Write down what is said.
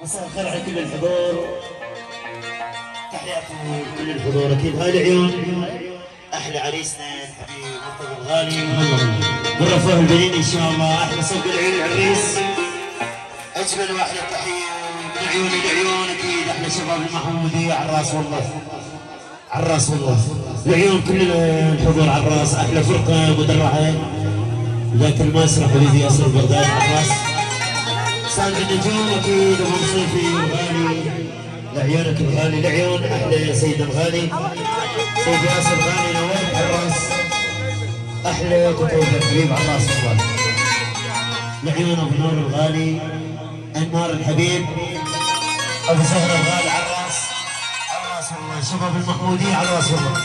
مساء الخير على كل الحضور، تحياتي لكل الحضور. اكيد هاي العيون احلى عريسنا الحبيب مرتضى الغالي والرفاه البنين ان شاء الله. احلى صوت العيون العريس، اجمل واحلى تحيه من عيون لعيون. اكيد احلى شباب المحموديه على الراس والله، على الراس والله. العيون كل الحضور على الراس. احلى فرقه مدرعه ذاك المسرح وليدي ياسر البرداني على الراس. سامع النجوم اكيد ابو مصيفي الغالي لعيونك الغالي، لعيون احلى سيد الغالي سيد ياسر الغالي نواف على الراس. احلى كتوب الحبيب على الراس والله. لعيون ابو نور الغالي، انمار الحبيب، ابو زهره الغالي على الراس، على الراس والله. شباب المحموديه على الراس والله.